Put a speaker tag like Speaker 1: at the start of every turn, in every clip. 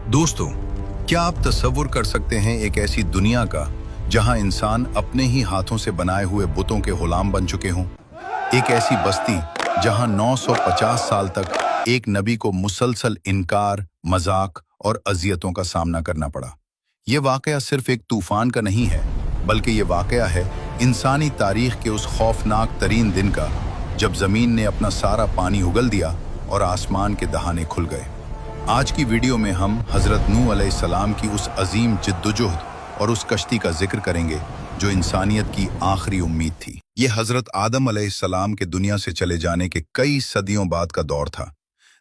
Speaker 1: दोस्तों, क्या आप तसव्वुर कर सकते हैं एक ऐसी दुनिया का जहां इंसान अपने ही हाथों से बनाए हुए बुतों के गुलाम बन चुके हों? एक ऐसी बस्ती जहां 950 साल तक एक नबी को मुसलसल इनकार, मजाक और अजियतों का सामना करना पड़ा। ये वाकया सिर्फ एक तूफान का नहीं है, बल्कि ये वाकया है इंसानी तारीख के उस खौफनाक तरीन दिन का जब जमीन ने अपना सारा पानी उगल दिया और आसमान के दहाने खुल गए। आज की वीडियो में हम हज़रत नूह अलैहिस्सलाम की उस अजीम जिद्दोजहद और उस कश्ती का जिक्र करेंगे जो इंसानियत की आखिरी उम्मीद थी। ये हज़रत आदम अलैहिस्सलाम के दुनिया से चले जाने के कई सदियों बाद का दौर था।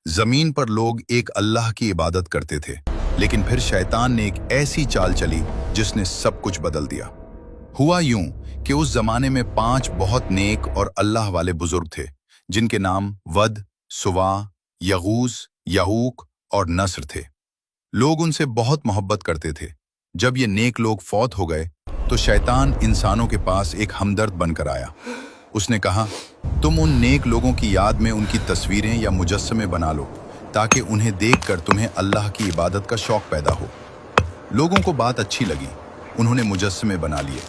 Speaker 1: ज़मीन पर लोग एक अल्लाह की इबादत करते थे, लेकिन फिर शैतान ने एक ऐसी चाल चली जिसने सब कुछ बदल दिया। हुआ यूं कि उस जमाने में 5 बहुत नेक और अल्लाह वाले बुजुर्ग थे, जिनके नाम वद, सुवा, यगूस, यहूक और नस्र थे। लोग उनसे बहुत मोहब्बत करते थे। जब ये नेक लोग फौत हो गए तो शैतान इंसानों के पास एक हमदर्द बनकर आया। उसने कहा, तुम उन नेक लोगों की याद में उनकी तस्वीरें या मुजस्समे बना लो ताकि उन्हें देखकर तुम्हें अल्लाह की इबादत का शौक पैदा हो। लोगों को बात अच्छी लगी, उन्होंने मुजस्समे बना लिए।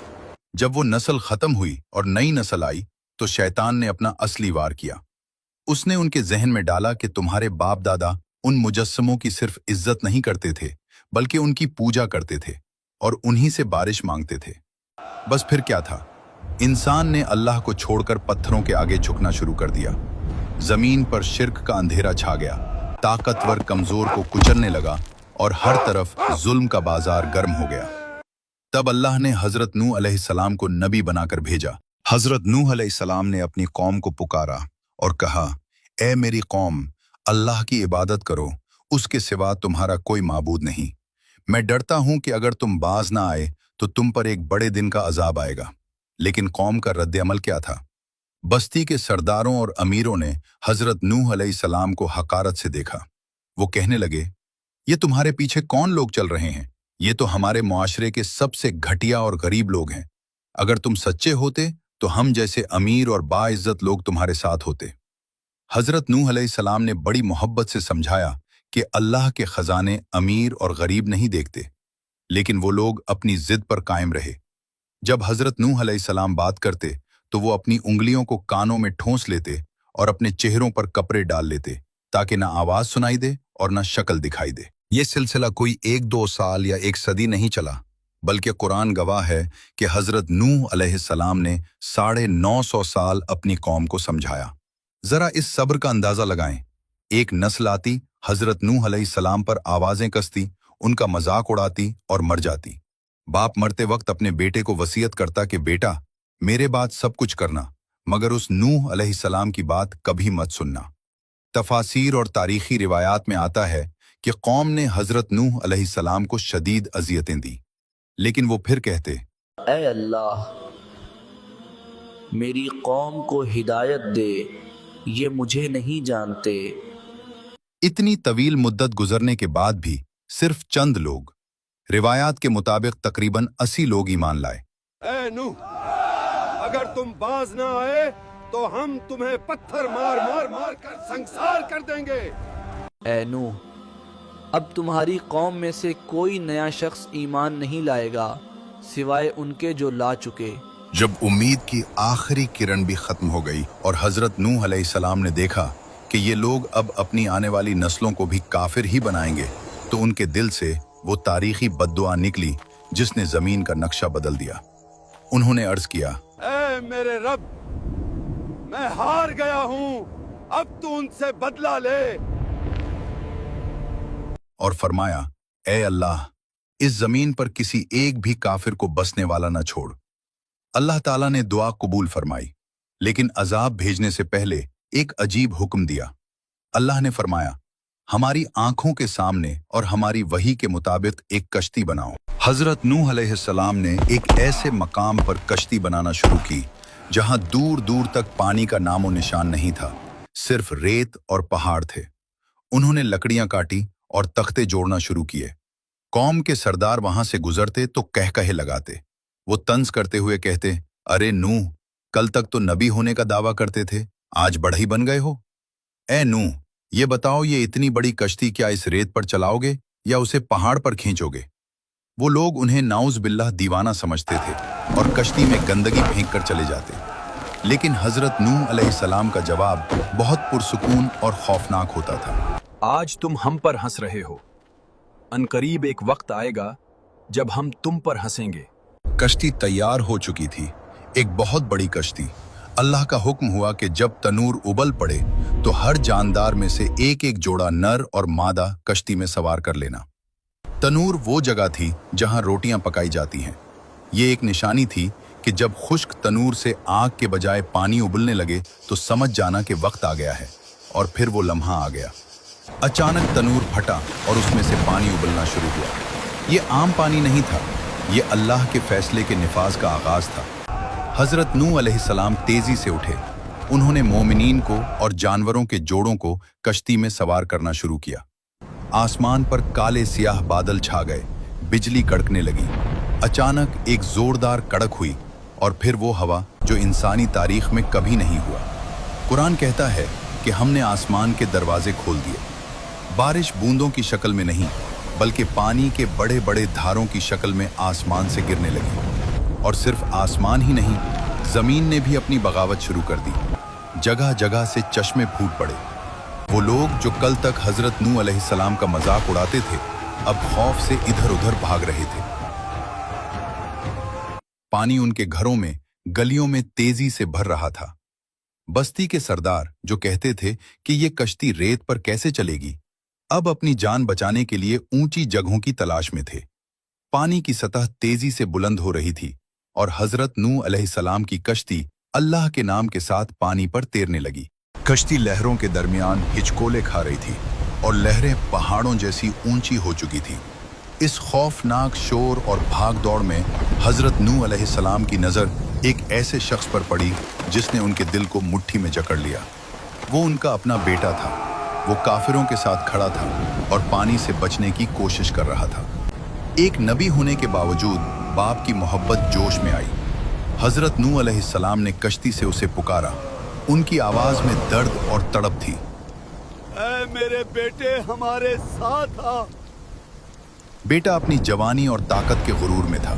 Speaker 1: जब वो नस्ल खत्म हुई और नई नस्ल आई तो शैतान ने अपना असली वार किया। उसने उनके जहन में डाला कि तुम्हारे बाप दादा उन मुजस्समों की सिर्फ इज्जत नहीं करते थे, बल्कि उनकी पूजा करते थे और उन्हीं से बारिश मांगते थे। बस फिर क्या था, इंसान ने अल्लाह को छोड़कर पत्थरों के आगे झुकना शुरू कर दिया। जमीन पर शिर्क का अंधेरा छा गया, ताकतवर कमजोर को कुचलने लगा और हर तरफ जुल्म का बाजार गर्म हो गया। तब अल्लाह ने हजरत नूह अलैहिस्सलाम को नबी बनाकर भेजा। हजरत नूह अलैहिस्सलाम ने अपनी कौम को पुकारा और कहा, ए मेरी कौम, अल्लाह की इबादत करो, उसके सिवा तुम्हारा कोई माबूद नहीं। मैं डरता हूं कि अगर तुम बाज ना आए तो तुम पर एक बड़े दिन का अजाब आएगा। लेकिन कौम का रद्द अमल क्या था? बस्ती के सरदारों और अमीरों ने हजरत नूह अलैहिस्सलाम को हकारत से देखा। वो कहने लगे, ये तुम्हारे पीछे कौन लोग चल रहे हैं? ये तो हमारे मुआशरे के सबसे घटिया और गरीब लोग हैं। अगर तुम सच्चे होते तो हम जैसे अमीर और बाइज्जत लोग तुम्हारे साथ होते। हजरत नूह अलैहिस्सलाम ने बड़ी मोहब्बत से समझाया कि अल्लाह के खजाने अमीर और गरीब नहीं देखते, लेकिन वो लोग अपनी जिद पर कायम रहे। जब हजरत नूह अलैहिस्सलाम बात करते तो वो अपनी उंगलियों को कानों में ठोंस लेते और अपने चेहरों पर कपड़े डाल लेते ताकि ना आवाज सुनाई दे और ना शक्ल दिखाई दे। ये सिलसिला कोई 1-2 साल या एक सदी नहीं चला, बल्कि कुरान गवाह है कि हजरत नूह अलैहिस्सलाम ने 950 साल अपनी कौम को समझाया। जरा इस सब्र का अंदाजा लगाएं। एक नस्ल आती, हजरत नूह अलैहिस्सलाम पर आवाजें कसती, उनका मजाक उड़ाती और मर जाती। बाप मरते वक्त अपने बेटे को वसीयत करता कि बेटा, मेरे बाद सब कुछ करना, मगर उस नूह अलैहिस्सलाम की बात कभी मत सुनना। तफासीर और तारीखी रिवायात में आता है कि कौम ने हजरत नूह अलैहिस्सलाम को शदीद अजियतें दी, लेकिन वो फिर कहते,
Speaker 2: ऐ अल्लाह, मेरी कौम को हिदायत दे, ये मुझे नहीं जानते।
Speaker 1: इतनी तवील मुद्दत गुजरने के बाद भी सिर्फ चंद लोग, रिवायात के मुताबिक तकरीबन 80 लोग ईमान लाए।
Speaker 3: ए नूह, अगर तुम बाज ना आए तो हम तुम्हें पत्थर मार मार मार कर संसार कर देंगे।
Speaker 2: ऐ नूह, अब तुम्हारी कौम में से कोई नया शख्स ईमान नहीं लाएगा सिवाय उनके जो ला चुके।
Speaker 1: जब उम्मीद की आखिरी किरण भी खत्म हो गई और हजरत नूह अलैहिस्सलाम ने देखा कि ये लोग अब अपनी आने वाली नस्लों को भी काफिर ही बनाएंगे, तो उनके दिल से वो तारीखी बद्दुआ निकली जिसने जमीन का नक्शा बदल दिया। उन्होंने अर्ज किया,
Speaker 3: ए मेरे रब, मैं हार गया हूं, अब तू उनसे बदला ले।
Speaker 1: और फरमाया, ए अल्लाह, इस जमीन पर किसी एक भी काफिर को बसने वाला न छोड़। अल्लाह ताला ने दुआ कबूल फरमाई, लेकिन अजाब भेजने से पहले एक अजीब हुक्म दिया। अल्लाह ने फरमाया, हमारी आंखों के सामने और हमारी वही के मुताबिक एक कश्ती बनाओ। हजरत नूह अलैहिस्सलाम ने एक ऐसे मकाम पर कश्ती बनाना शुरू की जहां दूर दूर तक पानी का नामो निशान नहीं था, सिर्फ रेत और पहाड़ थे। उन्होंने लकड़ियां काटी और तख्ते जोड़ना शुरू किए। कौम के सरदार वहां से गुजरते तो कहकहे लगाते। वो तंज करते हुए कहते, अरे नूह, कल तक तो नबी होने का दावा करते थे, आज बढ़ई बन गए हो। ए नूह, ये बताओ, ये इतनी बड़ी कश्ती क्या इस रेत पर चलाओगे या उसे पहाड़ पर खींचोगे? वो लोग उन्हें नाउज बिल्लाह दीवाना समझते थे और कश्ती में गंदगी फेंक कर चले जाते। लेकिन हजरत नूह अलैहिस्सलाम का जवाब बहुत पुरसुकून और खौफनाक होता था।
Speaker 4: आज तुम हम पर हंस रहे हो, अनकरीब एक वक्त आएगा जब हम तुम पर हंसेंगे।
Speaker 1: कश्ती तैयार हो चुकी थी, एक बहुत बड़ी कश्ती। अल्लाह का हुक्म हुआ कि जब तनूर उबल पड़े तो हर जानदार में से एक एक जोड़ा नर और मादा कश्ती में सवार कर लेना। तनूर वो जगह थी जहां रोटियां पकाई जाती हैं। ये एक निशानी थी कि जब खुश्क तनूर से आग के बजाय पानी उबलने लगे तो समझ जाना कि वक्त आ गया है। और फिर वो लम्हा आ गया। अचानक तनूर फटा और उसमें से पानी उबलना शुरू हुआ। ये आम पानी नहीं था, ये अल्लाह के फैसले के निफाज का आगाज था। हजरत नूह अलैहिस्सलाम तेजी से उठे। उन्होंने मोमिनीन को और जानवरों के जोड़ों को कश्ती में सवार करना शुरू किया। आसमान पर काले सियाह बादल छा गए, बिजली कड़कने लगी। अचानक एक जोरदार कड़क हुई और फिर वो हवा जो इंसानी तारीख में कभी नहीं हुआ। कुरान कहता है कि हमने आसमान के दरवाजे खोल दिए। बारिश बूंदों की शक्ल में नहीं बल्कि पानी के बड़े बड़े धारों की शक्ल में आसमान से गिरने लगी। और सिर्फ आसमान ही नहीं, जमीन ने भी अपनी बगावत शुरू कर दी। जगह जगह से चश्मे फूट पड़े। वो लोग जो कल तक हजरत नूह अलैहिस्सलाम का मजाक उड़ाते थे, अब खौफ से इधर उधर भाग रहे थे। पानी उनके घरों में, गलियों में तेजी से भर रहा था। बस्ती के सरदार जो कहते थे कि ये कश्ती रेत पर कैसे चलेगी, अब अपनी जान बचाने के लिए ऊंची जगहों की तलाश में थे। पानी की सतह तेजी से बुलंद हो रही थी और हजरत नूह अलैहिस्सलाम की कश्ती अल्लाह के नाम के साथ पानी पर तैरने लगी। कश्ती लहरों के दरमियान हिचकोले खा रही थी और लहरें पहाड़ों जैसी ऊंची हो चुकी थी। इस खौफनाक शोर और भाग दौड़ में हजरत नूह अलैहिस्सलाम की नज़र एक ऐसे शख्स पर पड़ी जिसने उनके दिल को मुट्ठी में जकड़ लिया। वो उनका अपना बेटा था। वो काफिरों के साथ खड़ा था और पानी से बचने की कोशिश कर रहा था। एक नबी होने के बावजूद बाप की मोहब्बत जोश में आई। हजरत नूह अलैहिस्सलाम ने कश्ती से उसे पुकारा। उनकी आवाज में दर्द और तड़प थी।
Speaker 3: ऐ मेरे बेटे, हमारे साथ आ।
Speaker 1: बेटा अपनी जवानी और ताकत के गुरूर में था।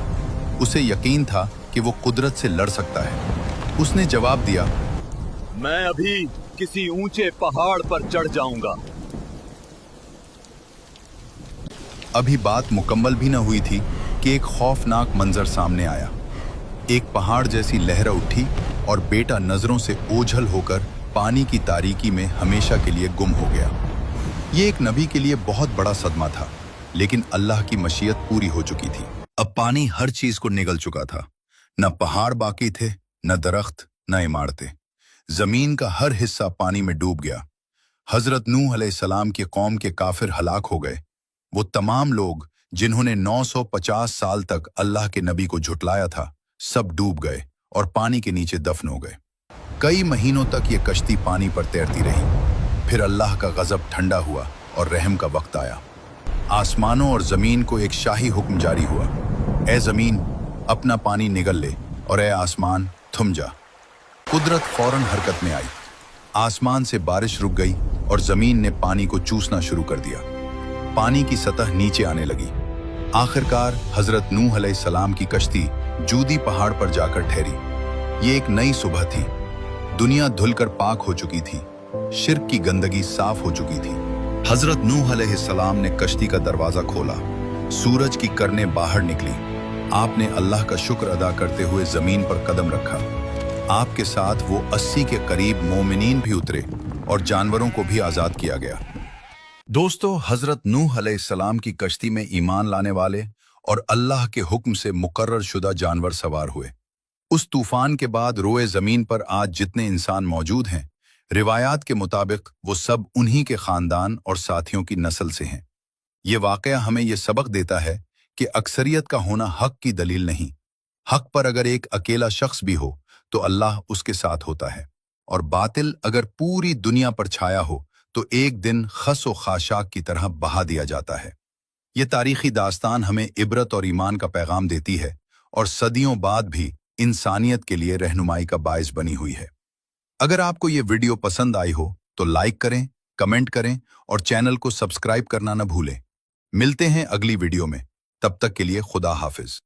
Speaker 1: उसे यकीन था कि वो कुदरत से लड़ सकता है। उसने जवाब दिया,
Speaker 4: मैं अभी किसी ऊंचे पहाड़ पर चढ़ जाऊंगा।
Speaker 1: अभी बात मुकम्मल भी न हुई थी कि एक खौफनाक मंजर सामने आया। एक पहाड़ जैसी लहर उठी और बेटा नजरों से ओझल होकर पानी की तारीकी में हमेशा के लिए गुम हो गया। ये एक नबी के लिए बहुत बड़ा सदमा था, लेकिन अल्लाह की मशीयत पूरी हो चुकी थी। अब पानी हर चीज को निगल चुका था। न पहाड़ बाकी थे, न दरख्त, न इमारतें। जमीन का हर हिस्सा पानी में डूब गया। हजरत नूह अलैहिस्सलाम की कौम के काफिर हलाक हो गए। वो तमाम लोग जिन्होंने 950 साल तक अल्लाह के नबी को झुटलाया था, सब डूब गए और पानी के नीचे दफन हो गए। कई महीनों तक ये कश्ती पानी पर तैरती रही। फिर अल्लाह का गजब ठंडा हुआ और रहम का वक्त आया। आसमानों और जमीन को एक शाही हुक्म जारी हुआ, ए जमीन अपना पानी निगल ले और ए आसमान थम जा। कुदरत फौरन हरकत में आई। आसमान से बारिश रुक गई और जमीन ने पानी को चूसना शुरू कर दिया। पानी की सतह नीचे आने लगी। आखिरकार हजरत नूह अलैहिस्सलाम की कश्ती जूदी पहाड़ पर जाकर ठहरी। ये एक नई सुबह थी। दुनिया धुलकर पाक हो चुकी थी। शिर्क की गंदगी साफ हो चुकी थी। हजरत नूह अलैहिस्सलाम ने कश्ती का दरवाजा खोला। सूरज की किरणें बाहर निकली। आपने अल्लाह का शुक्र अदा करते हुए जमीन पर कदम रखा। आपके साथ वो 80 के करीब मोमिनीन भी उतरे और जानवरों को भी आजाद किया गया। दोस्तों, हजरत नूह अलैहिस्सलाम की कश्ती में ईमान लाने वाले और अल्लाह के हुक्म से मुकर्रर शुदा जानवर सवार हुए। उस तूफान के बाद रोए जमीन पर आज जितने इंसान मौजूद हैं, रिवायात के मुताबिक वो सब उन्हीं के खानदान और साथियों की नस्ल से हैं। ये वाकया हमें ये सबक देता है कि अक्सरियत का होना हक की दलील नहीं। हक पर अगर एक अकेला शख्स भी हो तो अल्लाह उसके साथ होता है, और बातिल अगर पूरी दुनिया पर छाया हो तो एक दिन खस व खाशाक की तरह बहा दिया जाता है। ये तारीखी दास्तान हमें इबरत और ईमान का पैगाम देती है और सदियों बाद भी इंसानियत के लिए रहनुमाई का बायस बनी हुई है। अगर आपको ये वीडियो पसंद आई हो तो लाइक करें, कमेंट करें और चैनल को सब्सक्राइब करना न भूलें। मिलते हैं अगली वीडियो में, तब तक के लिए खुदा हाफिज।